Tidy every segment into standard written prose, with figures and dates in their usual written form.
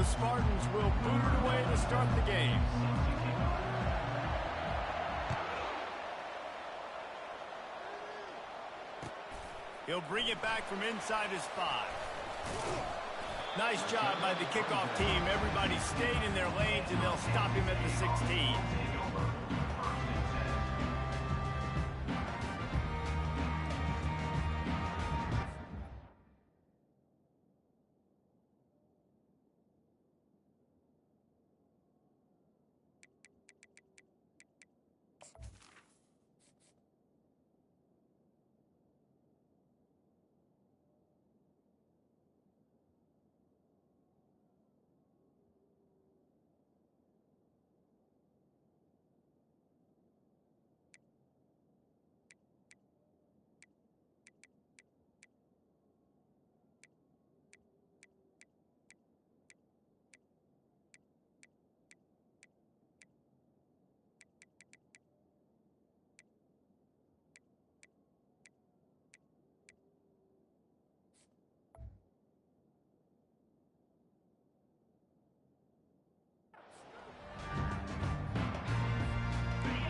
the Spartans will boot it away to start the game. He'll bring it back from inside his 5. Nice job by the kickoff team. Everybody stayed in their lanes, and they'll stop him at the 16.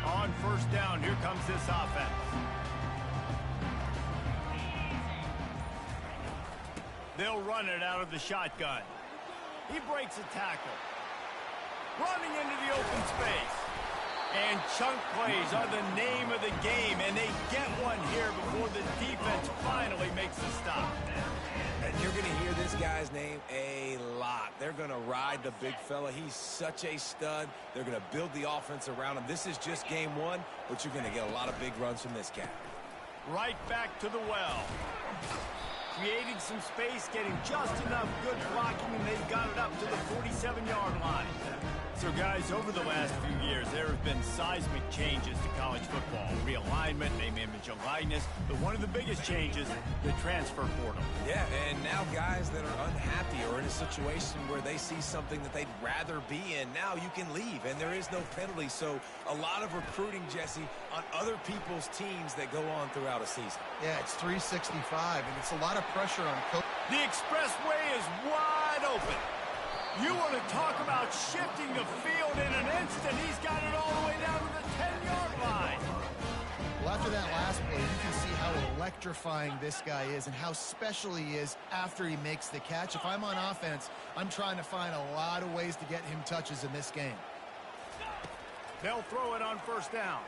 On first down, here comes this offense. They'll run it out of the shotgun. He breaks a tackle. Running into the open space. And chunk plays are the name of the game, and they get one here before the defense finally makes a stop. And you're going to hear this guy's name a lot. They're going to ride the big fella. He's such a stud. They're going to build the offense around him. This is just game one, but you're going to get a lot of big runs from this cat. Right back to the well. Creating some space, getting just enough good blocking, and they've got it up to the 47-yard line. So, guys, over the last few years, there have been seismic changes to college football. Realignment, name, image, and likeness. But one of the biggest changes, the transfer portal. Yeah, and now guys that are unhappy or in a situation where they see something that they'd rather be in, now you can leave, and there is no penalty. So a lot of recruiting, Jesse, on other people's teams that go on throughout a season. Yeah, it's 365, and it's a lot of pressure on coach. The expressway is wide open. You want to talk about shifting the field in an instant. He's got it all the way down to the 10-yard line. Well, after that last play, you can see how electrifying this guy is and how special he is after he makes the catch. If I'm on offense, I'm trying to find a lot of ways to get him touches in this game. They'll throw it on first down.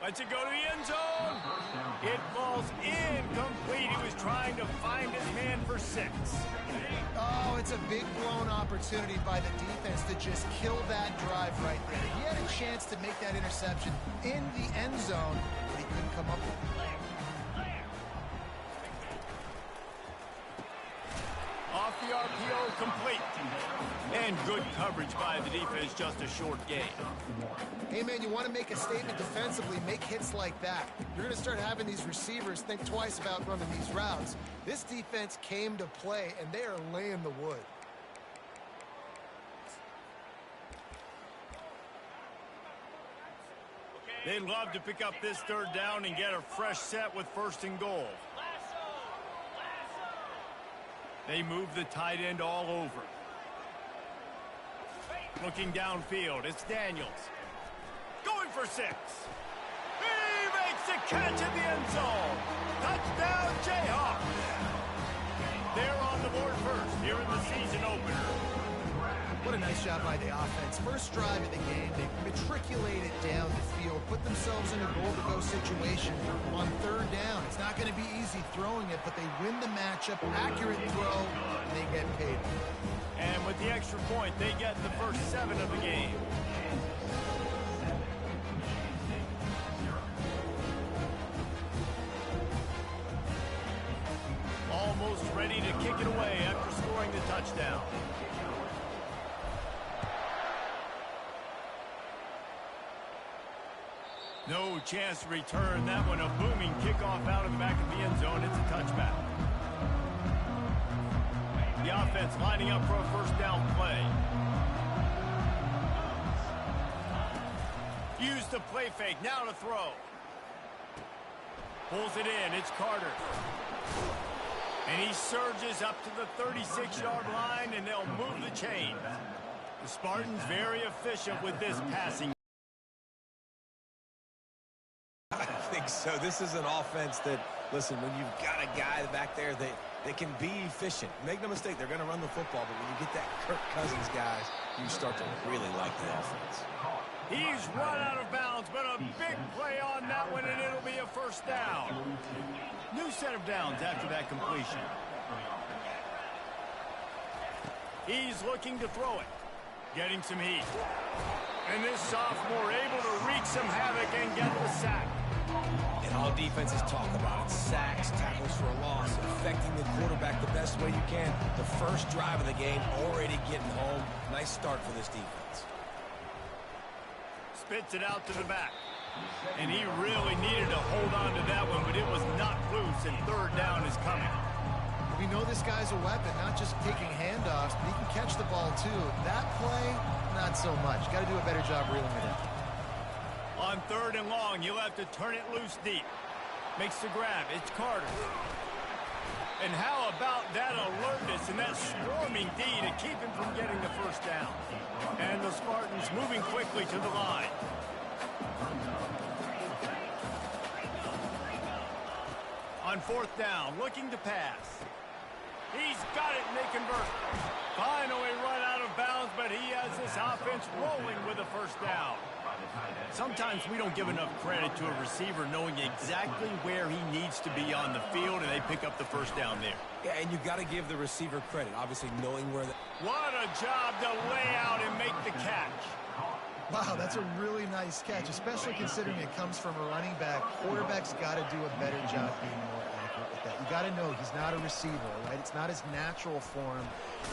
Lets it go to the end zone. It falls incomplete. He was trying to find his man for 6. Oh, it's a big blown opportunity by the defense to just kill that drive right there. He had a chance to make that interception in the end zone, but he couldn't come up with it. Off the RPO, complete. And good coverage by the defense, just a short gain. Hey, man, you want to make a statement defensively, make hits like that. You're going to start having these receivers think twice about running these routes. This defense came to play, and they are laying the wood. They'd love to pick up this third down and get a fresh set with 1st and goal. They move the tight end all over. Looking downfield, it's Daniels. Going for 6. He makes the catch in the end zone. Touchdown, Jayhawks. They're on the board first here in the season opener. What a nice job by the offense. First drive of the game, they matriculated down the field, put themselves in a goal-to-go situation on 3rd down. It's not going to be easy throwing it, but they win the matchup, accurate throw, and they get paid. And with the extra point, they get the first 7 of the game. Almost ready to kick it away after scoring the touchdown. No chance to return that one. A booming kickoff out of the back of the end zone. It's a touchback. The offense lining up for a first down play. Use the play fake. Now to throw. Pulls it in. It's Carter. And he surges up to the 36-yard line, and they'll move the chains. The Spartans very efficient with this passing. I think so. This is an offense that, listen, when you've got a guy back there that can be efficient. Make no mistake, they're going to run the football, but when you get that Kirk Cousins, guys, you start to really like the offense. He's run out of bounds, but a big play on that one, and it'll be a first down. New set of downs after that completion. He's looking to throw it. Getting some heat. And this sophomore able to wreak some havoc and get the sack. And all defenses talk about it. Sacks, tackles for a loss, affecting the quarterback the best way you can. The first drive of the game, already getting home. Nice start for this defense. Spits it out to the back. And he really needed to hold on to that one, but it was not loose, and third down is coming. We know this guy's a weapon, not just taking handoffs, but he can catch the ball too. That play, not so much. Got to do a better job reeling it in. On third and long, you'll have to turn it loose deep. Makes the grab. It's Carter. And how about that alertness and that swarming D to keep him from getting the first down? And the Spartans moving quickly to the line. On fourth down, looking to pass. He's got it, and they convert. Finally run out of bounds, but he has this offense rolling with a first down. Sometimes we don't give enough credit to a receiver knowing exactly where he needs to be on the field, and they pick up the first down there. Yeah, and you've got to give the receiver credit, obviously knowing where the... What a job to lay out and make the catch. Wow, that's a really nice catch, especially considering it comes from a running back. Quarterback's got to do a better job being more accurate with that. You got to know he's not a receiver, right? It's not his natural form.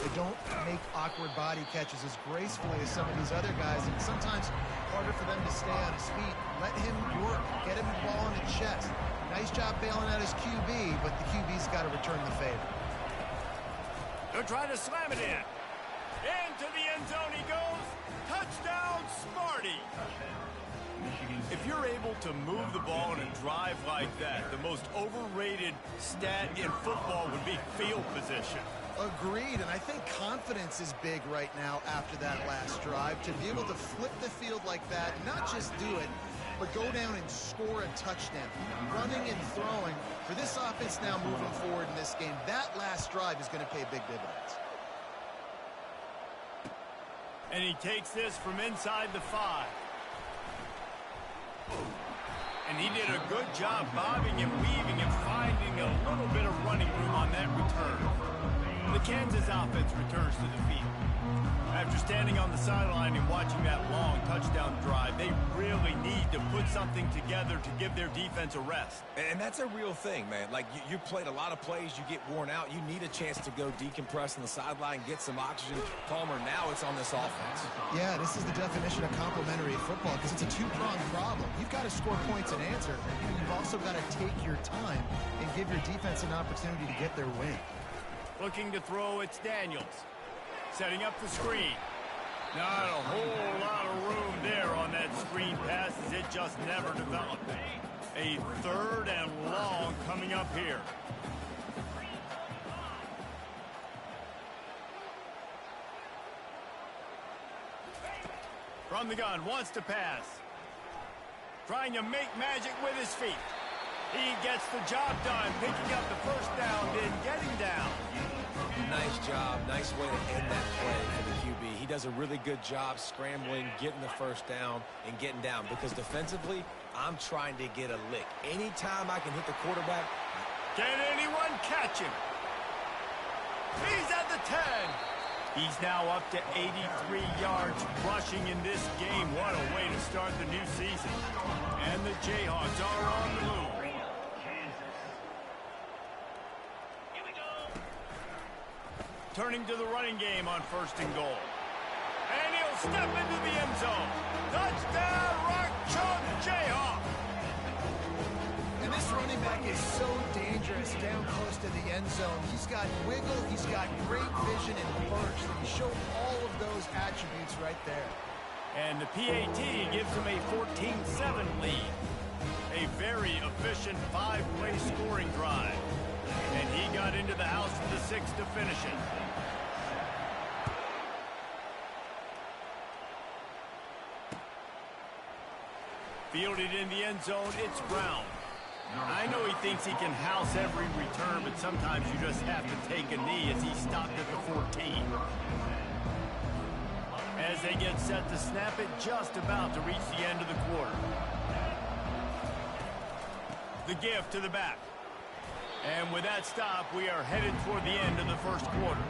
They don't make awkward body catches as gracefully as some of these other guys, and sometimes harder for them to stay on his feet. Let him work. Get him the ball in the chest. Nice job bailing out his QB, but the QB's got to return the favor. They're trying to slam it in. Into the end zone he goes. Touchdown, Sparty! If you're able to move the ball in a drive like that, the most overrated stat in football would be field position. Agreed, and I think confidence is big right now after that last drive. To be able to flip the field like that, not just do it, but go down and score a touchdown. Running and throwing. For this offense now moving forward in this game, that last drive is going to pay big dividends. And he takes this from inside the 5. And he did a good job bobbing and weaving and finding a little bit of running room on that return. The Kansas offense returns to the field. After standing on the sideline and watching that long touchdown drive, they really need to put something together to give their defense a rest. And that's a real thing, man. Like, you played a lot of plays, you get worn out, you need a chance to go decompress on the sideline, get some oxygen. Palmer, now it's on this offense. Yeah, this is the definition of complementary football because it's a two-pronged problem. You've got to score points and answer, and you've also got to take your time and give your defense an opportunity to get their win. Looking to throw, it's Daniels. Setting up the screen. Not a whole lot of room there on that screen pass as it just never developed. A third and long coming up here. From the gun, wants to pass. Trying to make magic with his feet. He gets the job done, picking up the first down, then getting down. Nice job. Nice way to end that play for the QB. He does a really good job scrambling, getting the first down, and getting down. Because defensively, I'm trying to get a lick. Anytime I can hit the quarterback. Can anyone catch him? He's at the 10. He's now up to 83 yards rushing in this game. What a way to start the new season. And the Jayhawks are on the move. Turning to the running game on first and goal. And he'll step into the end zone. Touchdown, Rock Chalk Jayhawk. And this running back is so dangerous down close to the end zone. He's got wiggle, he's got great vision and burst. And he showed all of those attributes right there. And the PAT gives him a 14-7 lead. A very efficient 5-play scoring drive. And he got into the house for the 6 to finish it. Fielded in the end zone, it's Brown. I know he thinks he can house every return, but sometimes you just have to take a knee as he stopped at the 14. As they get set to snap it, just about to reach the end of the quarter. The give to the back. And with that stop, we are headed toward the end of the first quarter.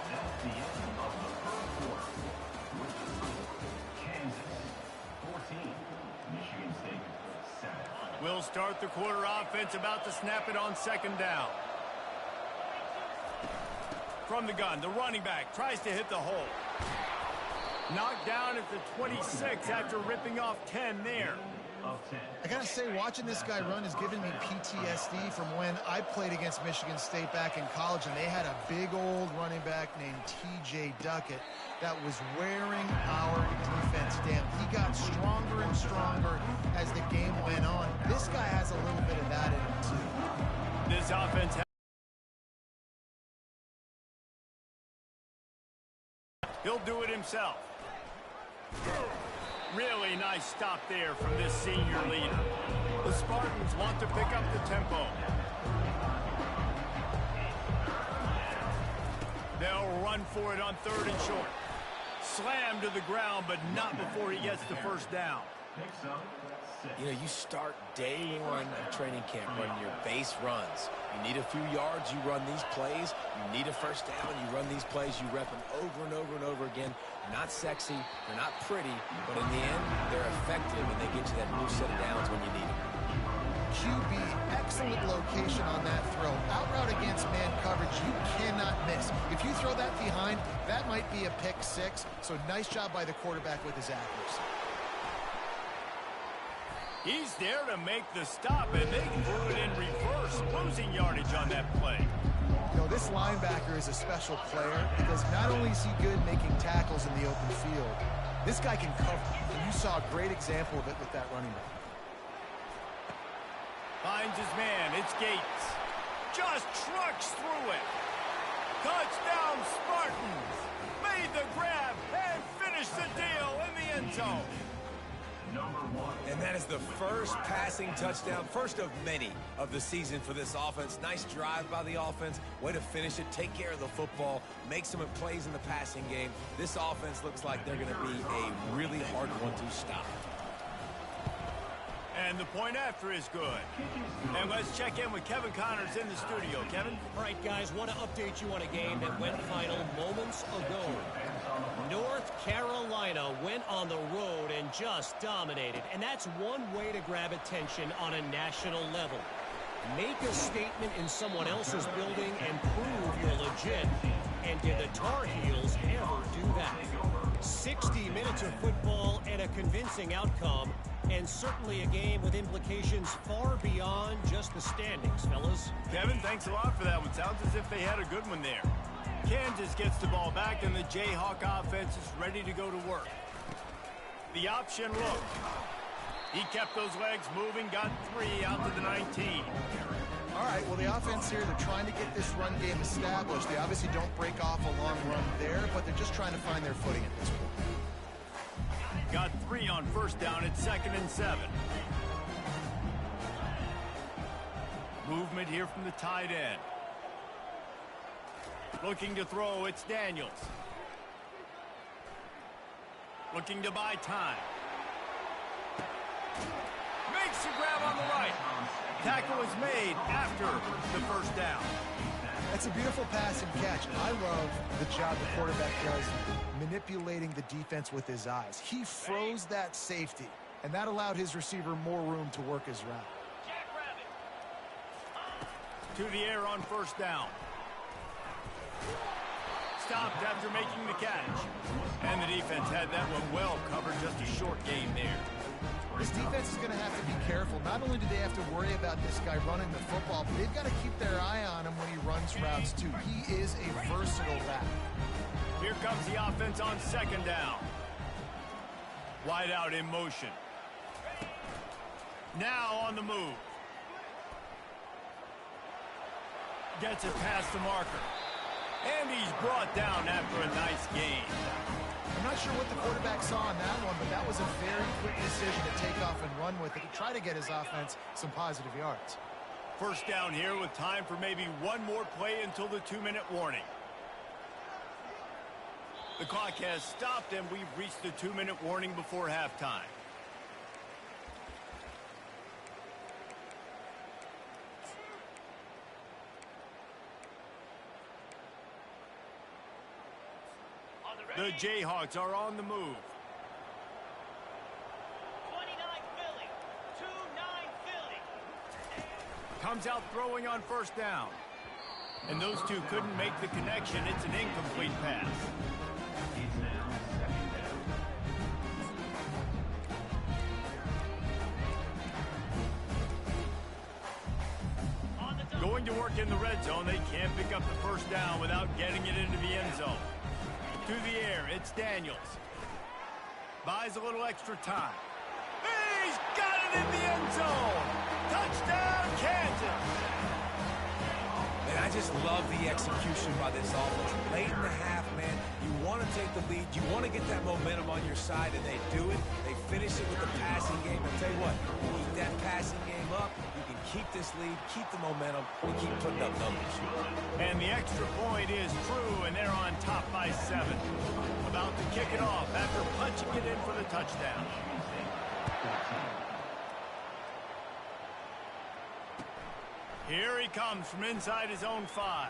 That's the end of the first quarter. With the score, Kansas 14, Michigan State 7. We'll start the quarter offense, about to snap it on second down. From the gun, the running back tries to hit the hole. Knocked down at the 26 after ripping off 10 there. I gotta say, watching this guy run has given me PTSD from when I played against Michigan State back in college, and they had a big old running back named T.J. Duckett that was wearing our defense down. He got stronger and stronger as the game went on. This guy has a little bit of that in him, too. This offense has... He'll do it himself. Really nice stop there from this senior leader. The Spartans want to pick up the tempo. They'll run for it on 3rd and short. Slammed to the ground, but not before he gets the first down. You know, you start day one of training camp running your base runs. You need a few yards, you run these plays. You need a first down, you run these plays. You rep them over and over and over again. They're not sexy, they're not pretty, but in the end, they're effective, and they get you that new set of downs when you need them. QB, excellent location on that throw. Out route against man coverage, you cannot miss. If you throw that behind, that might be a pick 6. So nice job by the quarterback with his accuracy. He's there to make the stop, and they threw it in reverse, losing yardage on that play. You know, this linebacker is a special player because not only is he good making tackles in the open field, this guy can cover. And you saw a great example of it with that running back. Finds his man, it's Gates. Just trucks through it. Touchdown Spartans. Made the grab and finished the deal in the end zone. And that is the first passing touchdown, first of many of the season for this offense. Nice drive by the offense. Way to finish it, take care of the football, make some plays in the passing game. This offense looks like they're going to be a really hard one to stop. And the point after is good. And let's check in with Kevin Connors in the studio. Kevin? All right, guys, want to update you on a game that went final moments ago. North Carolina went on the road and just dominated. And that's one way to grab attention on a national level. Make a statement in someone else's building and prove you're legit. And did the Tar Heels ever do that? 60 minutes of football and a convincing outcome. And certainly a game with implications far beyond just the standings, fellas. Kevin, thanks a lot for that one. Sounds as if they had a good one there. Kansas gets the ball back, and the Jayhawk offense is ready to go to work. The option look. He kept those legs moving, got 3 out to the 19. All right, well, the offense here, they're trying to get this run game established. They obviously don't break off a long run there, but they're just trying to find their footing at this point. Got 3 on first down at 2nd and 7. Movement here from the tight end. Looking to throw, it's Daniels. Looking to buy time. Makes the grab on the right. Tackle is made after the first down. That's a beautiful pass and catch. I love the job the quarterback does manipulating the defense with his eyes. He froze that safety, and that allowed his receiver more room to work his route. To the air on first down. Stopped after making the catch. And the defense had that one well covered. Just a short game there. This defense is going to have to be careful. Not only do they have to worry about this guy running the football, but they've got to keep their eye on him when he runs routes too. He is a versatile back. Here comes the offense on second down. Wide out in motion. Now on the move. Gets it past the marker. And he's brought down after a nice gain. I'm not sure what the quarterback saw on that one, but that was a very quick decision to take off and run with it to try to get his offense some positive yards. First down here with time for maybe one more play until the 2-minute warning. The clock has stopped and we've reached the 2-minute warning before halftime. The Jayhawks are on the move. 29 Philly. 2-9 Philly. Comes out throwing on first down. And those two couldn't make the connection. It's an incomplete pass. It's now second down. Going to work in the red zone. They can't pick up the first down without getting it into the end zone. To the air, it's Daniels. Buys a little extra time. He's got it in the end zone! Touchdown, Kansas! Man, I just love the execution by this offense. Late in the half, man, you want to take the lead. You want to get that momentum on your side, and they do it. They finish it with the passing game. I'll tell you what, keep that passing game up. You can keep this lead, keep the momentum, and keep putting up numbers. And the extra point is true, and they're on top by 7. About to kick it off after punching it in for the touchdown. Here he comes from inside his own 5.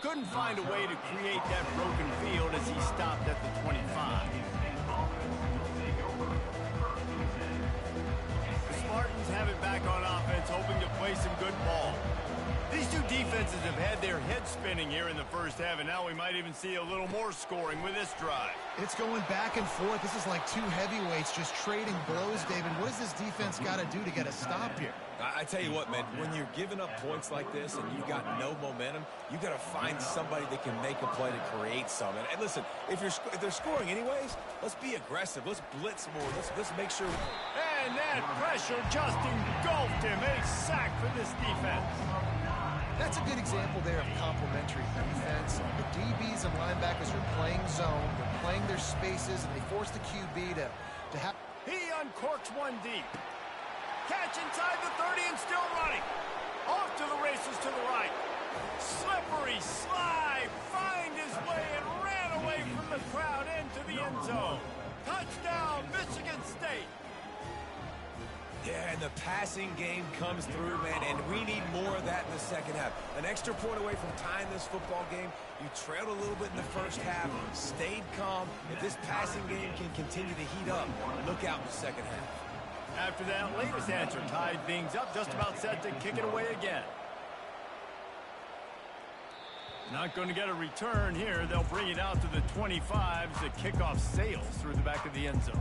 Couldn't find a way to create that broken field as he stopped at the 25. The Spartans have it back on offense, hoping to play some good ball. These two defenses have had their heads spinning here in the first half, and now we might even see a little more scoring with this drive. It's going back and forth. This is like two heavyweights just trading blows, David. What does this defense got to do to get a stop here? I tell you what, man, when you're giving up points like this and you got no momentum, you got to find somebody that can make a play to create some. And listen, if they're scoring anyways, let's be aggressive. Let's blitz more. Let's make sure. And that pressure just engulfed him. A sack for this defense. That's a good example there of complementary defense. The DBs and linebackers are playing zone. They're playing their spaces, and they force the QB to have. He uncorks one deep. Catch inside the 30 and still running. Off to the races to the right. Slippery slide. Find his way and ran away from the crowd into the end zone. Touchdown, Michigan State. Yeah, and the passing game comes through, man, and we need more of that in the second half. An extra point away from tying this football game. You trailed a little bit in the first half, stayed calm. If this passing game can continue to heat up, look out in the second half. After that latest answer tied things up, just about set to kick it away again. Not going to get a return here. They'll bring it out to the 25 as the kickoff sails through the back of the end zone.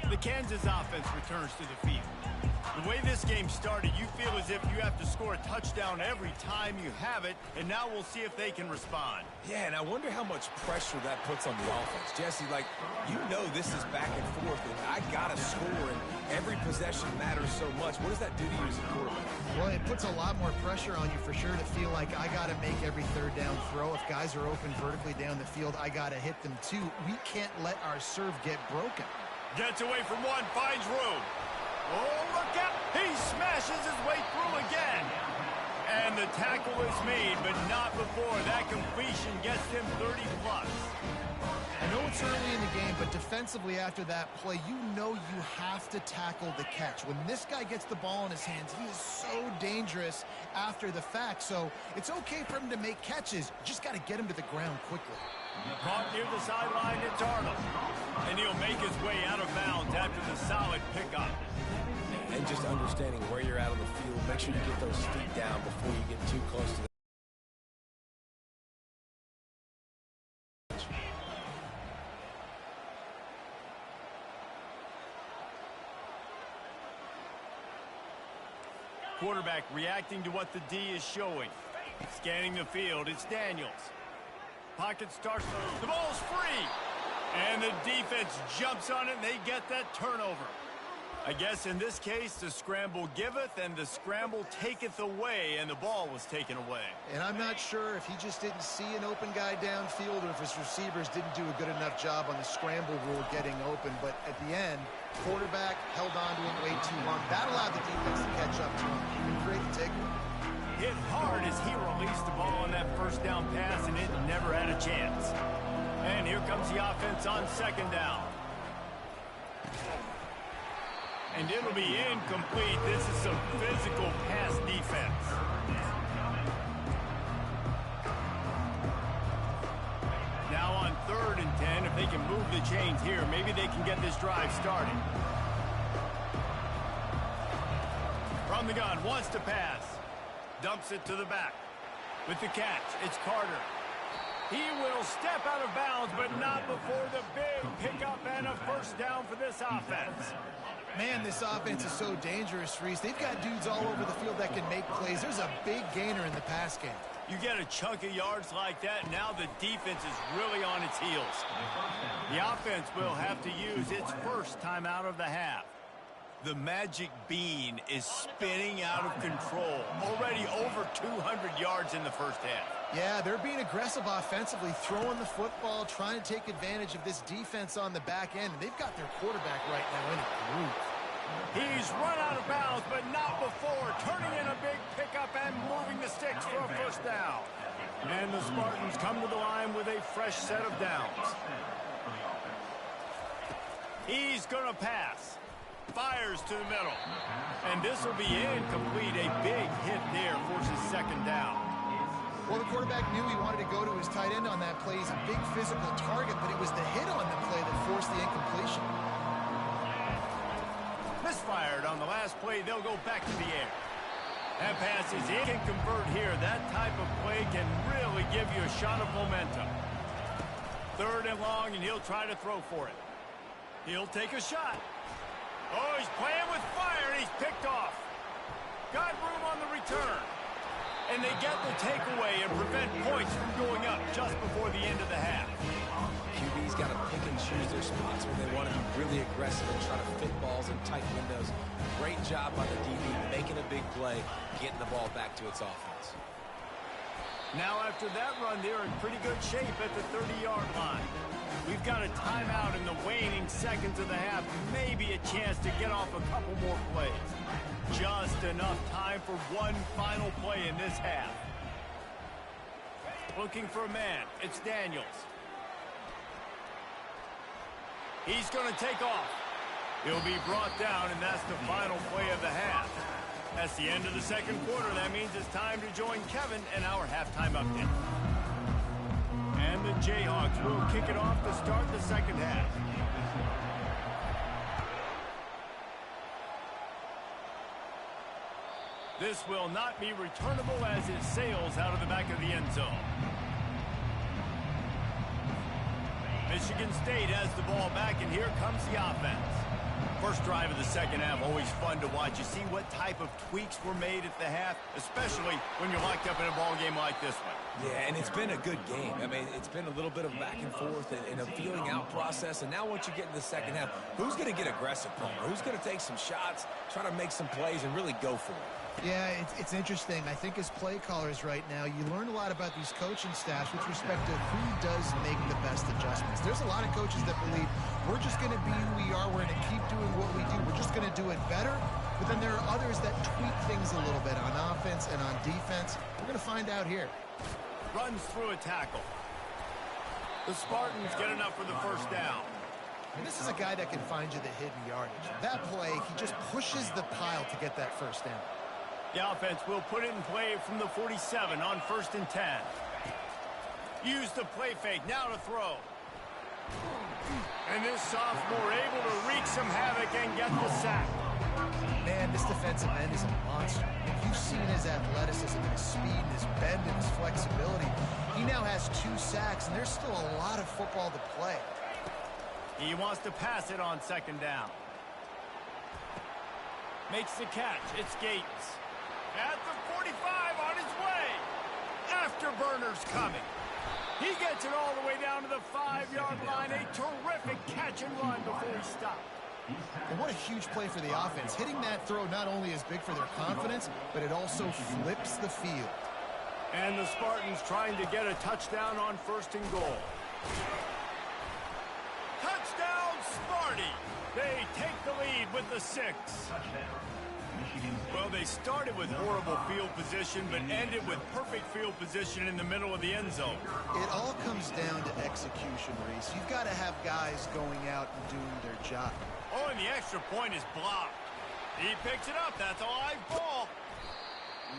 The Kansas offense returns to the field. The way this game started, you feel as if you have to score a touchdown every time you have it, and now we'll see if they can respond. Yeah, and I wonder how much pressure that puts on the offense. Jesse, like, you know this is back and forth, and I got to score, and every possession matters so much. What does that do to you as a quarterback? Well, it puts a lot more pressure on you for sure to feel like I got to make every third down throw. If guys are open vertically down the field, I got to hit them too. We can't let our serve get broken. Gets away from one, finds room. Oh, look out! He smashes his way through again. And the tackle is made, but not before that completion gets him 30-plus. I know it's early in the game, but defensively after that play, you know you have to tackle the catch. When this guy gets the ball in his hands, he is so dangerous after the fact. So it's okay for him to make catches. You just got to get him to the ground quickly. Caught near the sideline, it's Arnold. And he'll make his way out of bounds after the solid pickup. And just understanding where you're at on the field, make sure you get those feet down before you get too close to the quarterback reacting to what the D is showing. Scanning the field, it's Daniels. Pocket starts, the ball's free. And the defense jumps on it, and they get that turnover. I guess in this case, the scramble giveth and the scramble taketh away, and the ball was taken away. And I'm not sure if he just didn't see an open guy downfield or if his receivers didn't do a good enough job on the scramble rule getting open. But at the end, quarterback held on to him way too long. That allowed the defense to catch up to him and create the takeaway. Hit hard as he released the ball on that first down pass, and it never had a chance. And here comes the offense on second down. And it'll be incomplete. This is some physical pass defense. Now on 3rd and 10, if they can move the chains here, maybe they can get this drive started. From the gun, wants to pass. Dumps it to the back. With the catch, it's Carter. He will step out of bounds, but not before the big pickup and a first down for this offense. Man, this offense is so dangerous, Reese. They've got dudes all over the field that can make plays. There's a big gainer in the pass game. You get a chunk of yards like that, now the defense is really on its heels. The offense will have to use its first time out of the half. The magic bean is spinning out of control. Already over 200 yards in the first half. Yeah, they're being aggressive offensively, throwing the football, trying to take advantage of this defense on the back end. And they've got their quarterback right now in a groove. He's run out of bounds, but not before. Turning in a big pickup and moving the sticks for a first down. And the Spartans come to the line with a fresh set of downs. He's going to pass. Fires to the middle. And this will be incomplete. A big hit there forces second down. Well, the quarterback knew he wanted to go to his tight end on that play. He's a big physical target, but it was the hit on the play that forced the incompletion. Misfired on the last play. They'll go back to the air. That pass is in. Can convert here. That type of play can really give you a shot of momentum. 3rd and long, and he'll try to throw for it. He'll take a shot. Oh, he's playing with fire, and he's picked off. Got room on the return. And they get the takeaway and prevent points from going up just before the end of the half. QB's got to pick and choose their spots when they want to be really aggressive and try to fit balls in tight windows. Great job by the DB making a big play, getting the ball back to its offense. Now after that run, they're in pretty good shape at the 30-yard line. We've got a timeout in the waning seconds of the half. Maybe a chance to get off a couple more plays. Just enough time for one final play in this half. Looking for a man. It's Daniels. He's going to take off. He'll be brought down, and that's the final play of the half. That's the end of the second quarter. That means it's time to join Kevin and our halftime update. And the Jayhawks will kick it off to start the second half. This will not be returnable as it sails out of the back of the end zone. Michigan State has the ball back, and here comes the offense. First drive of the second half, always fun to watch. You see what type of tweaks were made at the half, especially when you're locked up in a ball game like this one. Yeah, and it's been a good game. I mean, it's been a little bit of back and forth and a feeling out process. And now once you get into the second half, who's going to get aggressive, Palmer? Who's going to take some shots, try to make some plays, and really go for it? Yeah, it's interesting. I think as play callers right now, you learn a lot about these coaching staffs with respect to who does make the best adjustments. There's a lot of coaches that believe we're just going to be who we are. We're going to keep doing what we do. We're just going to do it better. But then there are others that tweak things a little bit on offense and on defense. We're going to find out here. Runs through a tackle. The Spartans get enough for the first down. And this is a guy that can find you the hidden yardage. That play, he just pushes the pile to get that first down. The offense will put it in play from the 47 on 1st and 10. Use the play fake, now to throw. And this sophomore able to wreak some havoc and get the sack. Man, this defensive end is a monster. If you've seen his athleticism, his speed, and his bend, and his flexibility, he now has 2 sacks, and there's still a lot of football to play. He wants to pass it on second down. Makes the catch. It's Gates. At the 45 on his way. Afterburner's coming. He gets it all the way down to the 5-yard line. A terrific catch and run before he stopped. And what a huge play for the offense. Hitting that throw not only is big for their confidence, but it also flips the field. And the Spartans trying to get a touchdown on 1st and goal. Touchdown, Sparty! They take the lead with the 6. Well, they started with horrible field position, but ended with perfect field position in the middle of the end zone. It all comes down to execution, Reese. You've got to have guys going out and doing their job. Oh, and the extra point is blocked. He picks it up. That's a live ball.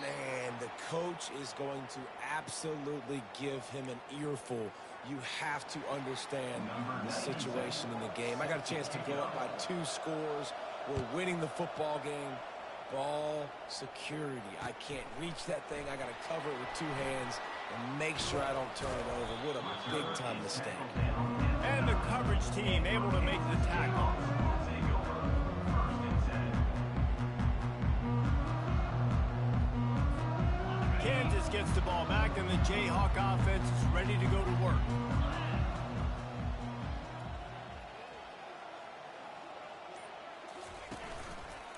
Man, the coach is going to absolutely give him an earful. You have to understand the situation in the game. I got a chance to go up by 2 scores. We're winning the football game. Ball security. I can't reach that thing. I got to cover it with 2 hands and make sure I don't turn it over. What a big-time mistake. And the coverage team able to make the tackle. Kansas gets the ball back, and the Jayhawk offense is ready to go to work.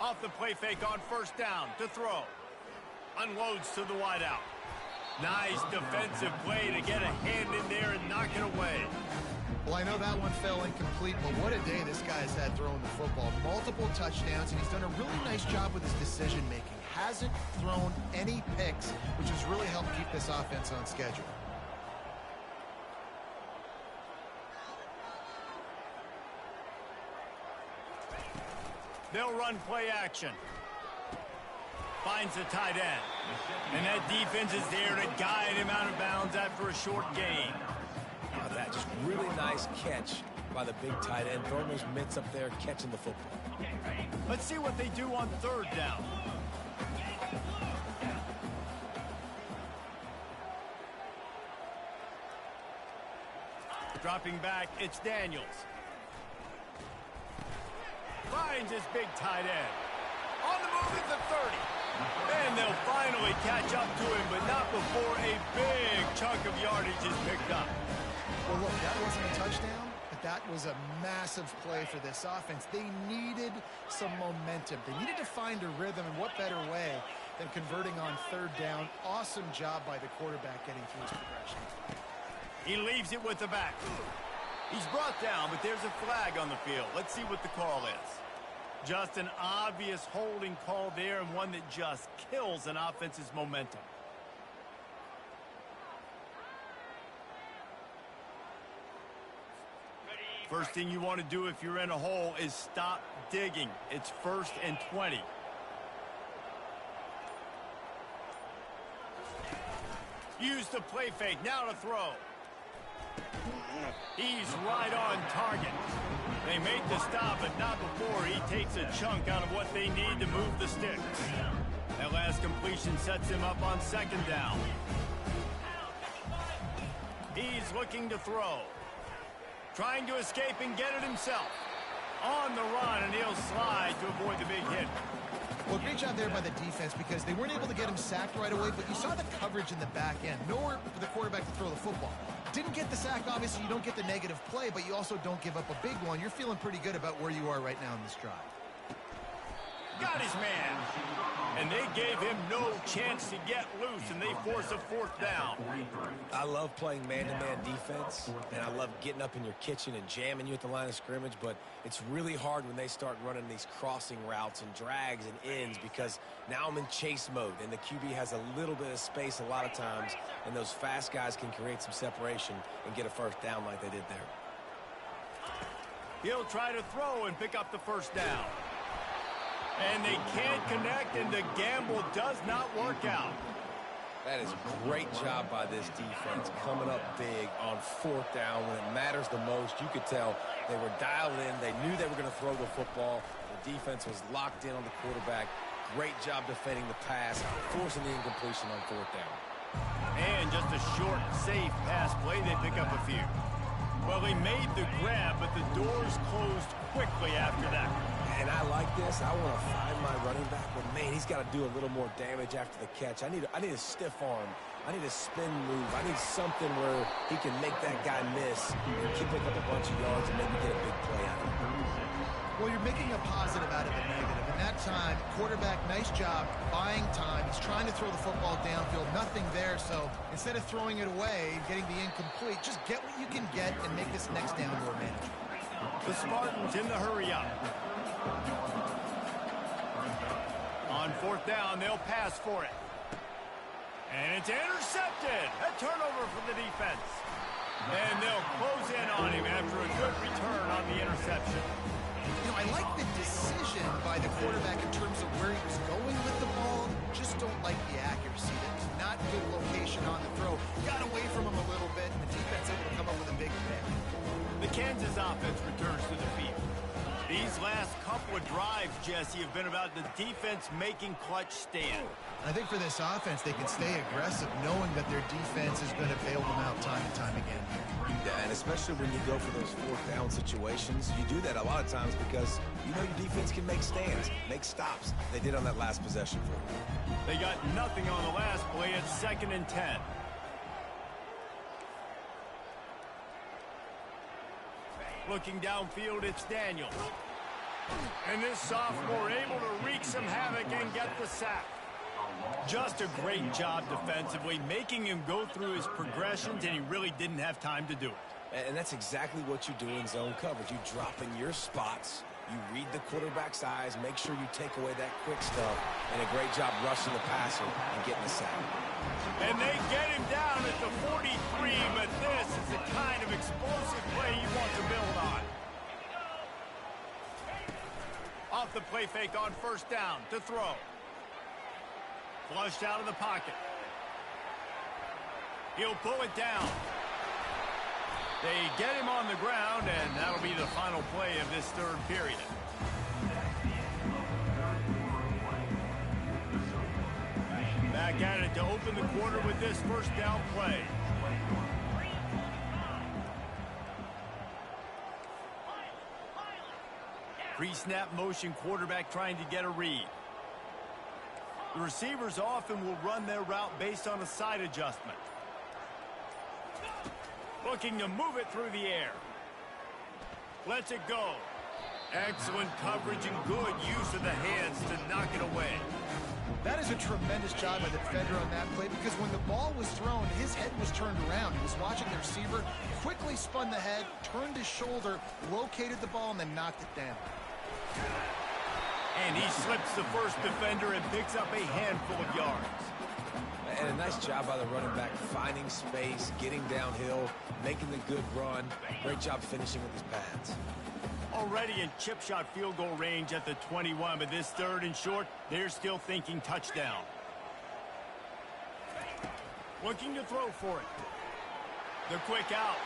Off the play fake on 1st down to throw. Unloads to the wideout. Nice defensive play to get a hand in there and knock it away. Well, I know that one fell incomplete, but what a day this guy's had throwing the football. Multiple touchdowns, and he's done a really nice job with his decision-making. Hasn't thrown any picks, which has really helped keep this offense on schedule. They'll run play action. Finds the tight end. And that defense is there to guide him out of bounds after a short gain. That just really nice catch by the big tight end. Throwing those mitts up there, catching the football. Let's see what they do on 3rd down. Dropping back, it's Daniels. Finds his big tight end. On the move at the 30. And they'll finally catch up to him, but not before a big chunk of yardage is picked up. Well, look, that wasn't a touchdown, but that was a massive play for this offense. They needed some momentum. They needed to find a rhythm, and what better way than converting on 3rd down. Awesome job by the quarterback getting through his progression. He leaves it with the back. He's brought down, but there's a flag on the field. Let's see what the call is. Just an obvious holding call there, and one that just kills an offense's momentum. First thing you want to do if you're in a hole is stop digging. It's 1st and 20. Use the play fake. Now to throw. He's right on target. They make the stop, but not before he takes a chunk out of what they need to move the sticks. That last completion sets him up on 2nd down. He's looking to throw. Trying to escape and get it himself. On the run, and he'll slide to avoid the big hit. Well, great job there by the defense because they weren't able to get him sacked right away, but you saw the coverage in the back end. Nowhere for the quarterback to throw the football. Didn't get the sack, obviously you don't get the negative play, but you also don't give up a big one. You're feeling pretty good about where you are right now in this drive. Got his man. And they gave him no chance to get loose, and they force a 4th down. I love playing man-to-man defense, and I love getting up in your kitchen and jamming you at the line of scrimmage, but it's really hard when they start running these crossing routes and drags and ends because now I'm in chase mode, and the QB has a little bit of space a lot of times, and those fast guys can create some separation and get a 1st down like they did there. He'll try to throw and pick up the 1st down. And they can't connect, and the gamble does not work out. That is a great job by this defense, coming up big on 4th down when it matters the most. You could tell they were dialed in. They knew they were going to throw the football. The defense was locked in on the quarterback. Great job defending the pass, forcing the incompletion on 4th down. And just a short, safe pass play. They pick up a few. Well, he made the grab, but the doors closed quickly after that. And I like this. I want to find my running back, but man, he's got to do a little more damage after the catch. I need a stiff arm I need a spin move. I need something where he can make that guy miss and keep pick up a bunch of yards and maybe get a big play out of it. Well, you're making a positive out of a negative. In that time, quarterback, nice job buying time. He's trying to throw the football downfield. Nothing there, so instead of throwing it away, getting the incomplete, just get what you can get and make this next down more manageable. The Spartans in the hurry up. On fourth down, they'll pass for it. And it's intercepted. A turnover for the defense. And they'll close in on him after a good return on the interception. You know, I like the decision by the quarterback in terms of where he was going with the ball. Just don't like the accuracy. That's not good location on the throw. Got away from him a little bit, and the defense able to come up with a big pick. The Kansas offense returns to the field. These last couple of drives, Jesse, have been about the defense making clutch stand. I think for this offense, they can stay aggressive knowing that their defense is going to bail them out time and time again. Yeah, and especially when you go for those fourth down situations, you do that a lot of times because you know your defense can make stands, make stops. They did on that last possession for you. They got nothing on the last play. It's 2nd and 10. Looking downfield, it's Daniels. And this sophomore able to wreak some havoc and get the sack. Just a great job defensively, making him go through his progressions, and he really didn't have time to do it. And that's exactly what you do in zone coverage. You drop in your spots, you read the quarterback's eyes, make sure you take away that quick stuff, and a great job rushing the passer and getting the sack. And they get him down at the 43, but this is the kind of explosive play you want to build on. Off the play fake on first down to throw. Flushed out of the pocket. He'll pull it down. They get him on the ground, and that'll be the final play of this third period. Back at it to open the quarter with this first down play. Pre-snap motion, quarterback trying to get a read. The receivers often will run their route based on a side adjustment. Looking to move it through the air. Lets it go. Excellent coverage and good use of the hands to knock it away. That is a tremendous job by the defender on that play because when the ball was thrown, his head was turned around. He was watching the receiver, quickly spun the head, turned his shoulder, located the ball, and then knocked it down. And he slips the first defender and picks up a handful of yards. And a nice job by the running back, finding space, getting downhill, making the good run. Great job finishing with his pads. Already in chip shot field goal range at the 21, but this 3rd and short, they're still thinking touchdown. Looking to throw for it. The quick out.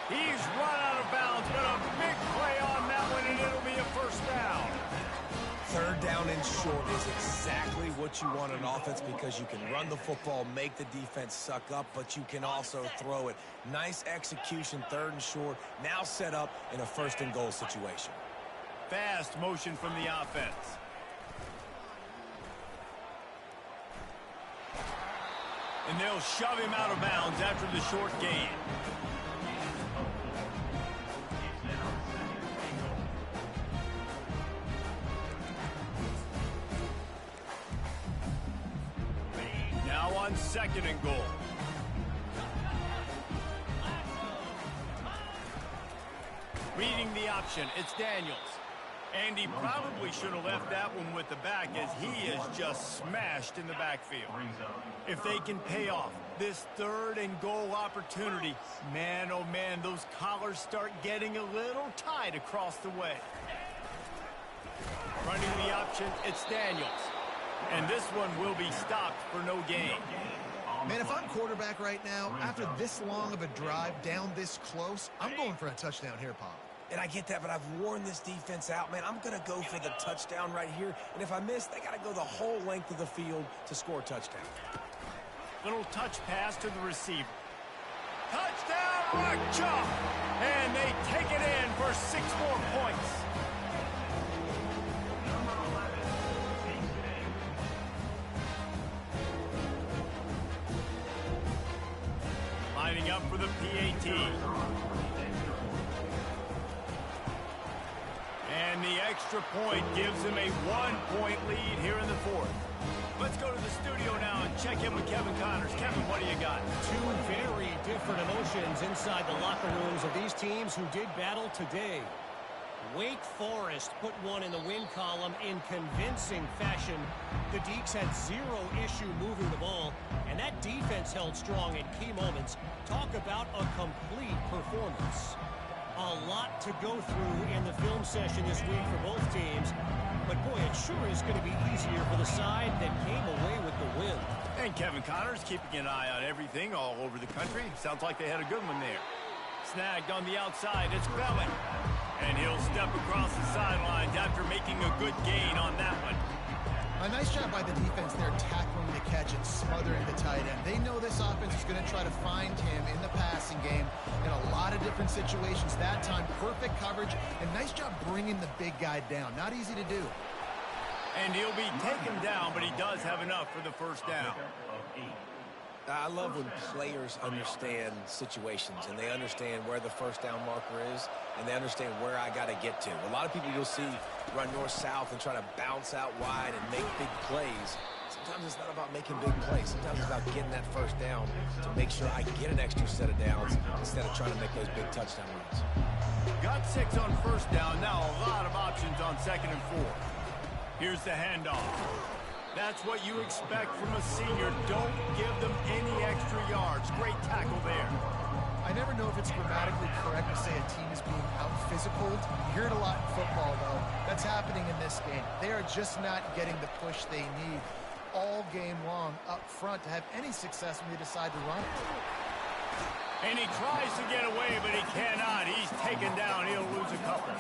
He's run out of bounds, but a big play on that one, and it'll be a first down. 3rd down and short is exactly what you want on offense because you can run the football, make the defense suck up, but you can also throw it. Nice execution, 3rd and short, now set up in a 1st and goal situation. Fast motion from the offense. And they'll shove him out of bounds after the short gain. Now on 2nd and goal. Reading the option, it's Daniels. And he probably should have left that one with the back as he is just smashed in the backfield. If they can pay off this 3rd and goal opportunity, man, oh man, those collars start getting a little tight across the way. Running the option, it's Daniels. And this one will be stopped for no gain. Man, if I'm quarterback right now, after this long of a drive down this close, I'm going for a touchdown here, Pop. And I get that, but I've worn this defense out, man. I'm going to go for the touchdown right here. And if I miss, they got to go the whole length of the field to score a touchdown. Little touch pass to the receiver. Touchdown, rock chalk! And they take it in for 6 more points. for the PAT. And the extra point gives them a 1-point lead here in the fourth. Let's go to the studio now and check in with Kevin Connors. Kevin, what do you got? Two very different emotions inside the locker rooms of these teams who did battle today. Wake Forest put one in the win column in convincing fashion. The Deacs had zero issue moving the ball, and that defense held strong in key moments. Talk about a complete performance. A lot to go through in the film session this week for both teams. But, boy, it sure is going to be easier for the side that came away with the win. And Kevin Connors keeping an eye on everything all over the country. Sounds like they had a good one there. Snagged on the outside. It's Belling. And he'll step across the sidelines after making a good gain on that one. A nice job by the defense there, tackling the catch and smothering the tight end. They know this offense is going to try to find him in the passing game in a lot of different situations. That time, perfect coverage, and nice job bringing the big guy down. Not easy to do. And he'll be taken down, but he does have enough for the first down. I love when players understand situations and they understand where the first down marker is and they understand where I got to get to. A lot of people you'll see run north-south and try to bounce out wide and make big plays. Sometimes it's not about making big plays. Sometimes it's about getting that first down to make sure I get an extra set of downs instead of trying to make those big touchdown runs. Got 6 on first down. Now a lot of options on 2nd and 4. Here's the handoff. That's what you expect from a senior. Don't give them any extra yards. Great tackle there. I never know if it's grammatically correct to say a team is being out-physicaled. You hear it a lot in football, though. That's happening in this game. They are just not getting the push they need all game long up front to have any success when they decide to run it. And he tries to get away, but he cannot. He's taken down. He'll lose a couple.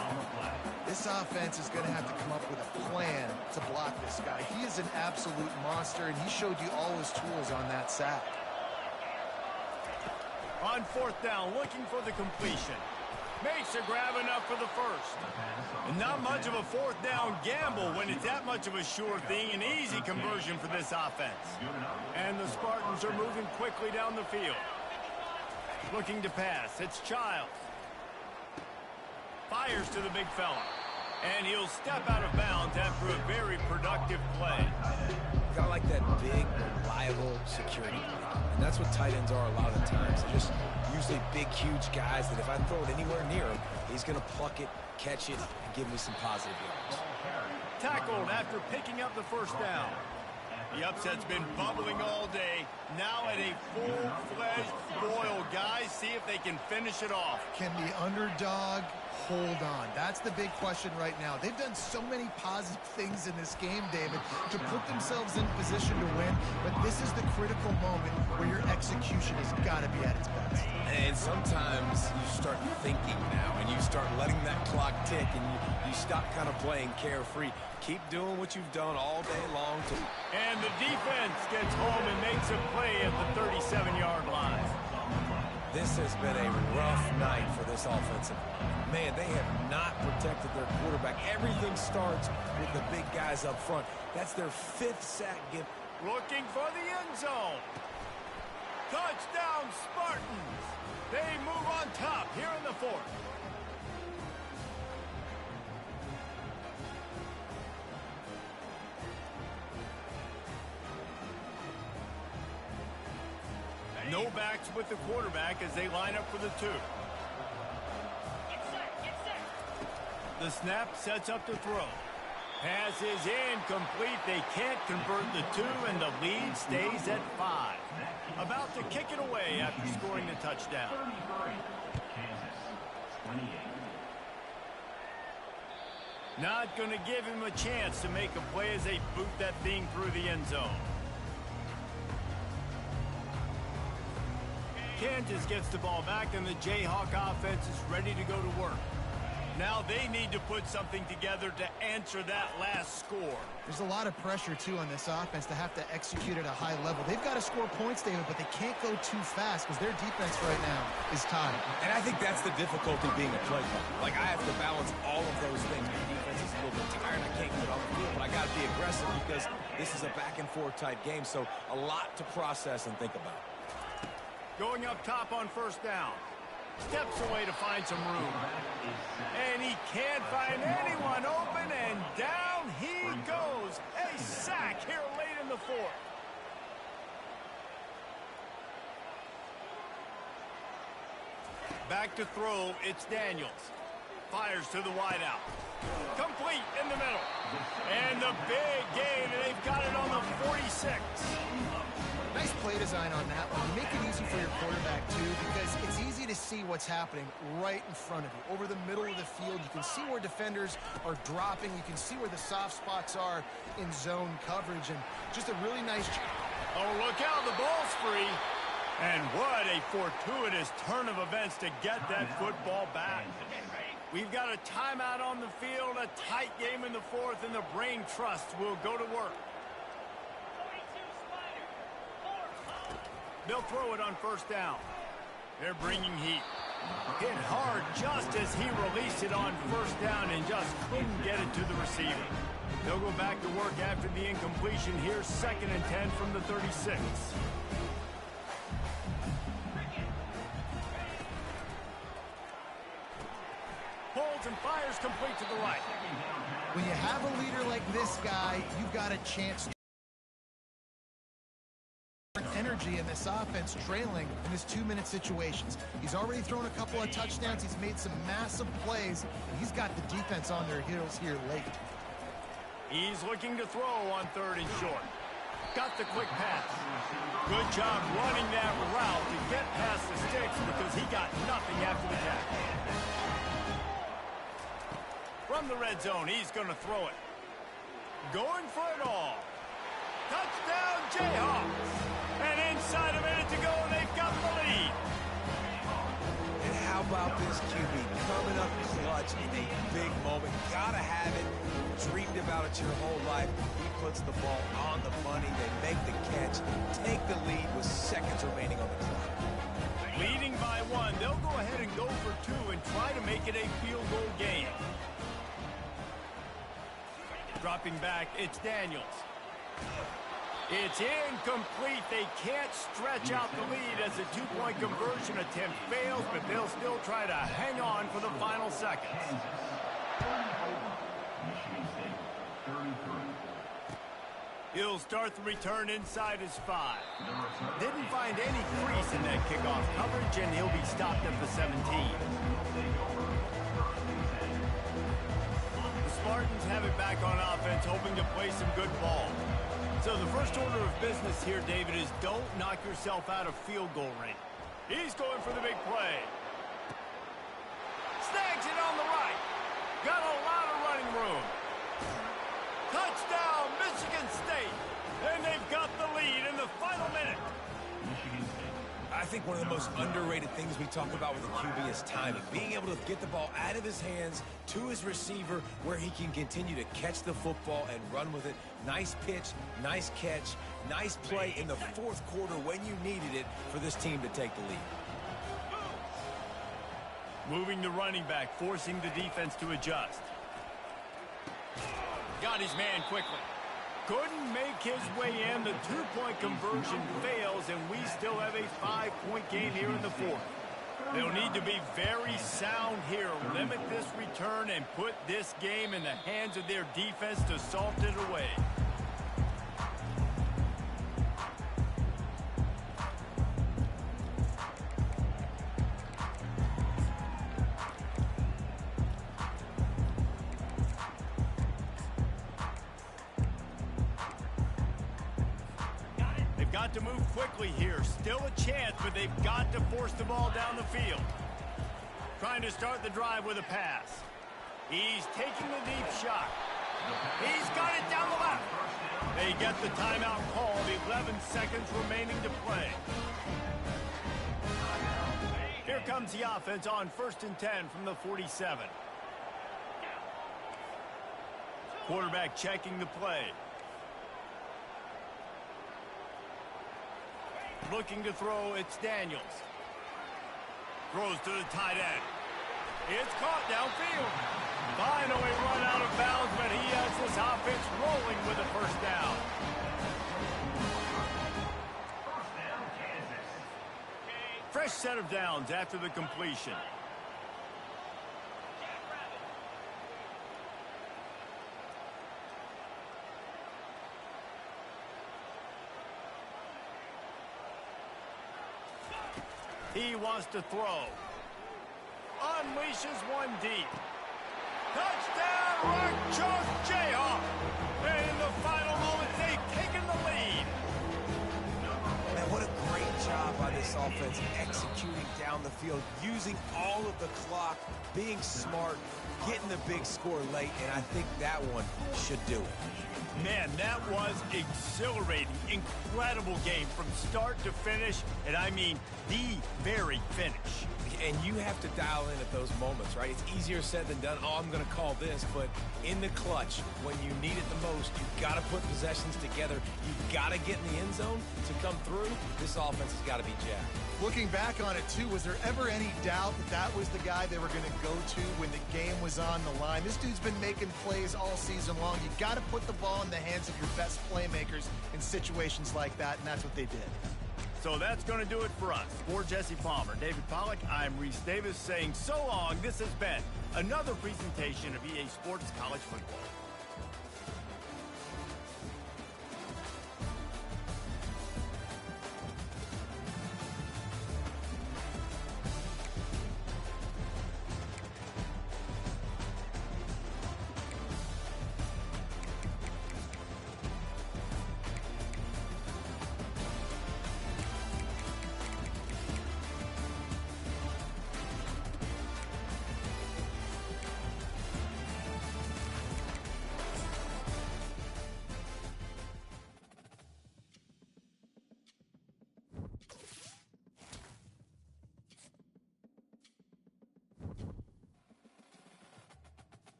This offense is going to have to come up with a plan to block this guy. He is an absolute monster, and he showed you all his tools on that sack. On 4th down, looking for the completion. Makes a grab enough for the first. And not much of a 4th down gamble when it's that much of a sure thing. An easy conversion for this offense. And the Spartans are moving quickly down the field. Looking to pass. It's Childs. Fires to the big fella. And he'll step out of bounds after a very productive play. Got like that big, reliable security blanket. And that's what tight ends are a lot of the times. They're just usually big, huge guys that if I throw it anywhere near him, he's going to pluck it, catch it, and give me some positive yards. Tackled after picking up the first down. The upset's been bubbling all day. Now at a full-fledged boil. Guys, see if they can finish it off. Can the underdog hold on? That's the big question right now. They've done so many positive things in this game, David, to put themselves in position to win, but this is the critical moment where your execution has got to be at its best. And sometimes you start thinking now, and you start letting that clock tick, and you stop kind of playing carefree. Keep doing what you've done all day long. And the defense gets home and makes a play at the 37-yard line. This has been a rough night for this offensive line. Man, they have not protected their quarterback. Everything starts with the big guys up front. That's their 5th sack given. Looking for the end zone. Touchdown, Spartans. They move on top here in the 4th. No backs with the quarterback as they line up for the 2. The snap sets up the throw. Pass is incomplete. They can't convert the 2, and the lead stays at 5. About to kick it away after scoring the touchdown. Not going to give him a chance to make a play as they boot that thing through the end zone. Kansas gets the ball back, and the Jayhawk offense is ready to go to work. Now they need to put something together to answer that last score. There's a lot of pressure, too, on this offense to have to execute at a high level. They've got to score points, David, but they can't go too fast because their defense right now is tied. And I think that's the difficulty being a play caller. Like, I have to balance all of those things. My defense is a little bit tired. I can't get off the field, but I got to be aggressive because this is a back-and-forth type game, so a lot to process and think about. Going up top on first down. Steps away to find some room. And he can't find anyone open, and down he goes. A sack here late in the fourth. Back to throw, it's Daniels. Fires to the wideout. Complete in the middle. And the big gain, and they've got it on the 46. Nice play design on that one. You make it easy for your quarterback, too, because it's easy to see what's happening right in front of you. Over the middle of the field, you can see where defenders are dropping. You can see where the soft spots are in zone coverage. And just a really nice job. Oh, look out, the ball's free. And what a fortuitous turn of events to get that football back. We've got a timeout on the field, a tight game in the fourth, and the brain trust will go to work. They'll throw it on first down. They're bringing heat. Hit hard just as he released it on first down and just couldn't get it to the receiver. They'll go back to work after the incompletion here. 2nd and 10 from the 36. Holds and fires complete to the right. When you have a leader like this guy, you've got a chance to energy in this offense trailing in his 2-minute situations. He's already thrown a couple of touchdowns. He's made some massive plays. He's got the defense on their heels here late. He's looking to throw on 3rd and short. Got the quick pass. Good job running that route to get past the sticks because he got nothing after the catch. From the red zone, he's going to throw it. Going for it all. Touchdown, Jayhawks. And inside a minute to go, and they've got the lead. And how about this QB coming up clutch in a big moment? Gotta have it. Dreamed about it your whole life. He puts the ball on the money. They make the catch, take the lead with seconds remaining on the clock. Leading by 1, they'll go ahead and go for 2 and try to make it a field goal game. Dropping back, it's Daniels. It's incomplete. They can't stretch out the lead as a 2-point conversion attempt fails, but they'll still try to hang on for the final seconds. He'll start the return inside his 5. Didn't find any crease in that kickoff coverage, and he'll be stopped at the 17. The Spartans have it back on offense, hoping to play some good ball. So the first order of business here, David, is don't knock yourself out of field goal range. He's going for the big play. Snags it on the right. Got a lot of running room. Touchdown, Michigan State. And they've got the lead in the final minute. I think one of the most underrated things we talk about with the QB is timing. Being able to get the ball out of his hands to his receiver where he can continue to catch the football and run with it. Nice pitch, nice catch, nice play in the 4th quarter when you needed it for this team to take the lead. Moving the running back, forcing the defense to adjust. Got his man quickly. Couldn't make his way in. The 2-point conversion fails, and we still have a 5-point game here in the 4th. They'll need to be very sound here. Limit this return and put this game in the hands of their defense to salt it away. Got to move quickly here. Still a chance, but they've got to force the ball down the field. Trying to start the drive with a pass. He's taking the deep shot. He's got it down the left. They get the timeout called. 11 seconds remaining to play. Here comes the offense on 1st and 10 from the 47. Quarterback checking the play. Looking to throw, it's Daniels. Throws to the tight end. It's caught downfield. Finally run out of bounds, but he has this offense rolling with a first down. fresh set of downs after the completion. He wants to throw. Unleashes one deep. Touchdown, Rock Chalk Jayhawk. And in the final moment, they've taken the lead. Man, what a great job by this offense executing down the field, using all of the clock, being smart, getting the big score late, and I think that one should do it. Man, that was exhilarating. Incredible game from start to finish, and I mean the very finish. And you have to dial in at those moments, right? It's easier said than done. Oh, I'm going to call this, but in the clutch, when you need it the most, you've got to put possessions together. You've got to get in the end zone to come through. This offense has got to be jacked. Looking back on it, too, was there ever any doubt that that was the guy they were going to go to when the game was on the line? This dude's been making plays all season long. You've got to put the ball in the hands of your best playmakers in situations like that, and that's what they did. So that's going to do it for us. For Jesse Palmer, David Pollack, I'm Reese Davis saying so long. This has been another presentation of EA Sports College Football.